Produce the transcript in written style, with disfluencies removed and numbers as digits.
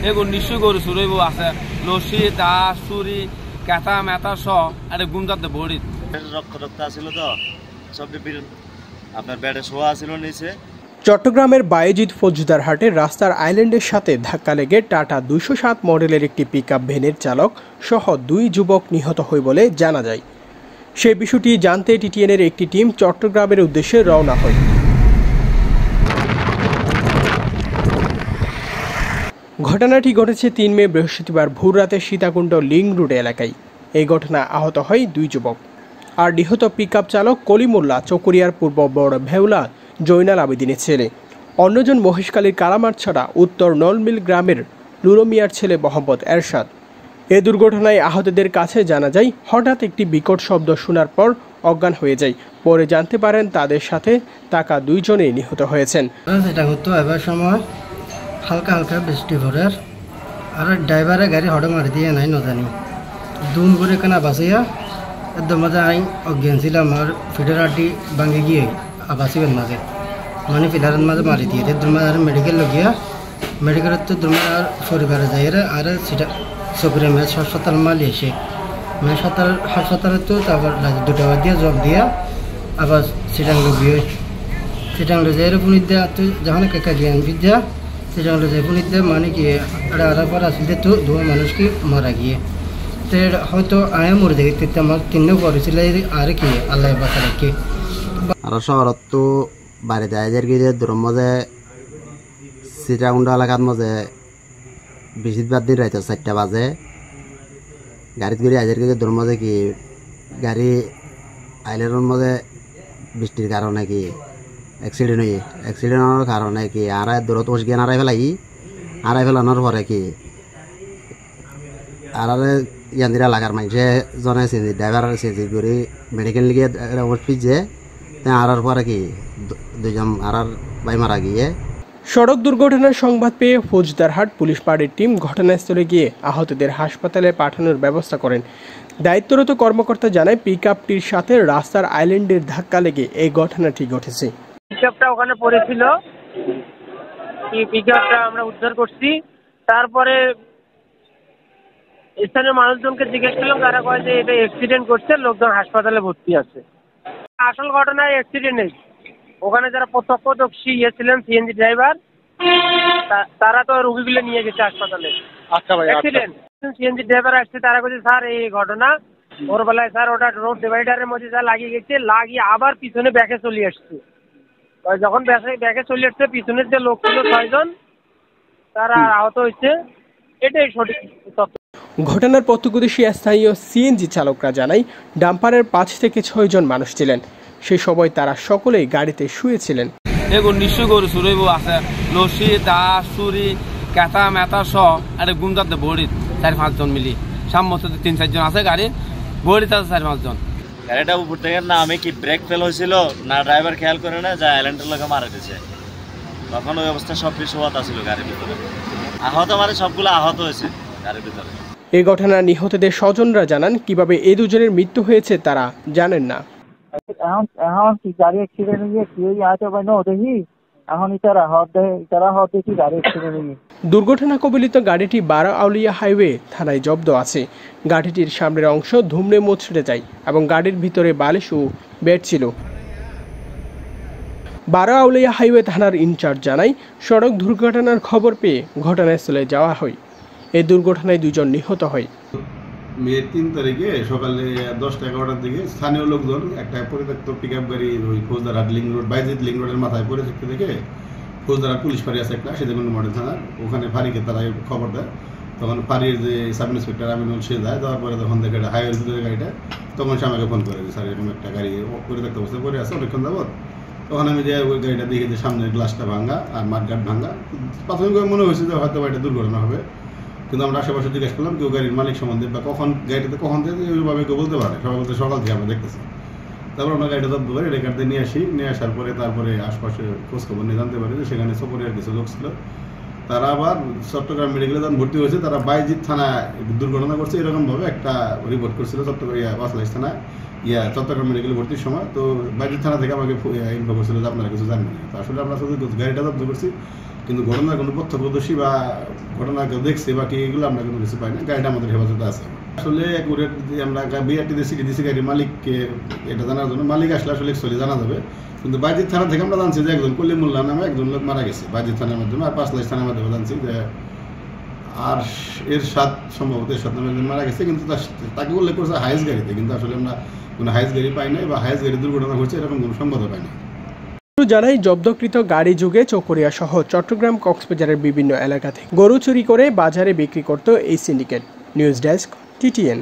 এগুলো নিশ্চয়ই গরু চুরইব আছে লসি দা চুরি কেতা মেতা সহ এটা গুমজাতে ভরি রক্ত আছিল তো সব আপনার ব্যাটে শোয়া আছিল নিচে। চট্টগ্রামের বায়েজিদ ফৌজদার হাটের রাস্তার আইল্যান্ডের সাথে ধাক্কা লেগে টাটা 207 মডেলের একটি পিকআপ ভ্যানের চালক সহ 2 যুবক নিহত হয় বলে জানা যায়। সেই বিষয়টি জানতে টিটিএনের একটি টিম চট্টগ্রামের উদ্দেশ্যে রওনা হয়। ঘটনাটি ঘটেছে 3 মে বৃহস্পতিবার ভোররাতে সীতাকুণ্ড লিং রোড এলাকায়। এই ঘটনায় আহত হয় 2 যুবক। আর নিহত পিকআপ চালক কলিমুল্লাহ চকরিয়ার পূর্ব বড় ভেউলা জৈনাল আবেদিনের ছেলে। অন্যজন মহেশখালীর কালামারছড়া উত্তর নলমিল গ্রামের লুরমিয়ার ছেলে মোহাম্মদ এরশাদ। এ দুর্ঘটনায় আহতদের কাছে জানা যায় হঠাৎ একটি বিকট শব্দ শোনার পর অজ্ঞান হয়ে যায়। পরে জানতে পারেন তাদের সাথে থাকা 2 জনেই নিহত হয়েছেন। এটা হতো এবার সময় হালকা হালকা বৃষ্টি ভরার আর ড্রাইভারের গাড়ি হঠাৎ মারি দিয়ে নাই না জানি দুম করে কেনা বাঁচিয়া একদম মাঝে আই অজ্ঞান ছিলাম আর ফিডার আড্ডি ভাঙে গিয়ে বাঁচিবেন মাঝে মানে ফিডারের মাঝে মারি দিয়ে আর মেডিকেল লগিয়া মেডিকেলের তো তোমার আর পরিবারে যাই আর সেটা চকুরে মেয়ে হাসপাতাল মালি এসে মেয়ে হাসপাতালে তো তারপর 2টা দিয়ে জব দিয়া আবার সিটাং লগিয়ে সিটাং যাই পুনিত দেওয়া তো যখন কাকা জ্ঞান বিদ্যা সিটাং যাই পুনিত দেওয়া মানে কি এটা আর পর আসলে তো 2 মানুষ কি মারা গিয়ে তো হয়তো আয়া মরে দেখতে আমার 3 পড়েছিল আর কি আল্লাহ বাঁচা কি আর শহরত তো বাড়ি যায় গিয়ে দূরের মাঝে সিটাকুণ্ড এলাকার মাঝে বেশিরভাগ দিন রাইতে 4টা বাজে গাড়িত গিয়ে আজের গিয়ে দূরের মাঝে কি গাড়ি আইলের মাঝে বৃষ্টির কারণে কি অ্যাক্সিডেন্ট হওয়ার কারণে কি আর দূরত ওষ গিয়ে আড়াই ফেলানোর পরে কি আর ইয়ান্দির এলাকার মানুষে জনে সিএনজি ড্রাইভার সিএনজি করে মেডিকেল গিয়ে পিছিয়ে আর পরে কি 2 জন আর বাই মারা গিয়ে। সড়ক দুর্ঘটনার সংবাদ পেয়ে ফৌজদারহাট পুলিশ পাড়ির টিম ঘটনাস্থলে গিয়ে আহতদের হাসপাতালে পাঠানোর ব্যবস্থা করেন। দায়িত্বরত কর্মকর্তা জানায় পিকআপটির সাথে রাস্তার আইল্যান্ডের ধাক্কা লেগে এই ঘটনাটি ঘটেছে। পিকআপটা ওখানে পড়েছিল, পিকআপটা আমরা উদ্ধার করছি। তারপরে স্থানীয় মানুষজনকে জিজ্ঞেস করলাম, তারা কয় যে এটা অ্যাক্সিডেন্ট করছে, লোকজন হাসপাতালে ভর্তি আছে। আসল ঘটনায় অ্যাক্সিডেন্ট নেই, ওখানে যারা প্রত্যক্ষদর্শী ছিলেন সিএনজি ড্রাইভার তারা তো রোগীগুলো নিয়ে গেছে হাসপাতালে। অ্যাক্সিডেন্ট সিএনজি ড্রাইভার আসছে, তারা বলছে স্যার এই ঘটনা ভোরবেলায় স্যার ওটা রোড ডিভাইডারের মধ্যে যা লাগিয়ে গেছে, লাগিয়ে আবার পিছনে ব্যাকে চলে আসছে। যখন ব্যাকে চলে আসছে পিছনের যে লোক ছিল 6 জন তারা আহত হয়েছে, এটাই সঠিক তথ্য। ঘটনার প্রত্যক্ষদর্শী স্থানীয় সিএনজি চালকরা জানায় ডাম্পারের 5 থেকে 6 জন মানুষ ছিলেন। সেই সময় তারা সকলেই গাড়িতে শুয়েছিলেন। এগুলো নিশ্চয়ই গরু চুরইব আছে লসি দা চুরি কেতা মেতা সহ এটা গুমজাতে ভরি 4-5 জন মিলি সামনে 3-4 জন আছে গাড়ি ভরিতে আছে 4-5 জন। গাড়িটা উপর থেকে না আমি কি ব্রেক ফেল হয়েছিল না ড্রাইভার খেয়াল করে না যা আইল্যান্ডের লোকে মারা দিয়েছে, তখন ওই অবস্থা সব কিছু হওয়া ছিল গাড়ির ভিতরে। আহত মানে সবগুলো আহত হয়েছে গাড়ির ভিতরে। এই ঘটনায় নিহতদের স্বজনরা জানান কিভাবে এই 2 জনের মৃত্যু হয়েছে তারা জানেন না। এখন কি গাড়ি অ্যাক্সিডেন্ট হয়ে কি আহত হয় না দেখি এখন তারা হত দেখি গাড়ি অ্যাক্সিডেন্ট হয়ে। দুর্ঘটনা কবলিত গাড়িটি 12 আউলিয়া হাইওয়ে থানায় জব্দ আছে। গাড়িটির সামনের অংশ ধুমড়ে মুচড়ে যায় এবং গাড়ির ভিতরে বালিশ ও বেড ছিল। 12 আউলিয়া হাইওয়ে থানার ইনচার্জ জানায় সড়ক দুর্ঘটনার খবর পেয়ে ঘটনাস্থলে যাওয়া হয়। এই দুর্ঘটনায় 2 জন নিহত হয়। মে 3 তারিখে সকালে 10টা-11টার দিকে স্থানীয় লোকজন একটা পরিত্যক্ত পিকআপ গাড়ি ওই Faujdarhat link road Bayazid link রোডের মাথায় পড়ে থাকতে দেখে ফৌজদারহাট পুলিশ ফাঁড়ি আছে একটা সীতাকুণ্ড মডেল থানার, ওখানে ফাঁড়িকে তারা খবর দেয়। তখন ফাঁড়ির যে সাব ইন্সপেক্টর আমিনুল সে যায়, যাওয়ার পরে তখন দেখে এটা হাইওয়ের ভিতরে গাড়িটা, তখন সে আমাকে ফোন করে যে স্যার এরকম একটা গাড়ি পরিত্যক্ত অবস্থায় পড়ে আছে অনেকক্ষণ যাবত। তখন আমি যে ওই গাড়িটা দেখি যে সামনের গ্লাসটা ভাঙা আর মাঠঘাট ভাঙা। প্রাথমিকভাবে মনে হয়েছে যে হয়তো এটা দুর্ঘটনা হবে, কিন্তু আমরা আশেপাশে জিজ্ঞেস করলাম কেউ গাড়ির মালিক সম্বন্ধে বা কখন গাড়িটাতে কখন থেকে ওইভাবে কেউ বলতে পারে, সবাই বলতে সকাল থেকে আমরা দেখতেছি। তারপর আমরা গাড়িটা জব্দ করে রেকর্ড দিয়ে নিয়ে আসার পরে তারপরে আশপাশে খোঁজখবর নিয়ে জানতে পারি যে সেখানে চকরিয়ার কিছু লোক ছিল, তারা আবার চট্টগ্রাম মেডিকেলে যখন ভর্তি হয়েছে তারা বায়েজিদ থানায় দুর্ঘটনা করছে এরকমভাবে একটা রিপোর্ট করছিল চট্টগ্রাম বাসলাইশ থানায় চট্টগ্রাম মেডিকেলে ভর্তির সময়। তো বায়েজিদ থানা থেকে আমাকে ইনফো করছিল যে আপনারা কিছু জানেন না। তো আসলে আমরা শুধু গাড়িটা জব্দ করছি, কিন্তু ঘটনার কোনো প্রত্যক্ষদর্শী বা ঘটনা কেউ দেখছে বা কি এগুলো আমরা কোনো কিছু পাই না। গাড়িটা আমাদের হেফাজতে আছে। আসলে অ্যাকুরেট আমরা বিআরটিতে সিটি দিছি গাড়ির মালিককে এটা জানার জন্য। মালিক আসলে অ্যাকচুয়ালি জানা যাবে, কিন্তু বাইজিৎ থানা থেকে আমরা জানছি যে একজন কলিমুল্লাহ নামে একজন লোক মারা গেছে বাইজিৎ থানার মাধ্যমে, আর 5 লাখ থানার মাধ্যমে জানছি যে আর এরশাদ সম্ভবত এরশাদ নামে একজন মারা গেছে, কিন্তু তাকে উল্লেখ করছে হাইস গাড়িতে, কিন্তু আসলে আমরা কোনো হাইস গাড়ি পাই নাই বা হাইস গাড়ি দুর্ঘটনা ঘটছে এরকম কোনো সংবাদ পাই নাই। জানাই জব্দকৃত গাড়ি যুগে চকরিয়া সহ চট্টগ্রাম কক্সবাজারের বিভিন্ন এলাকা থেকে গরু চুরি করে বাজারে বিক্রি করত এই সিন্ডিকেট। News desk, TTN।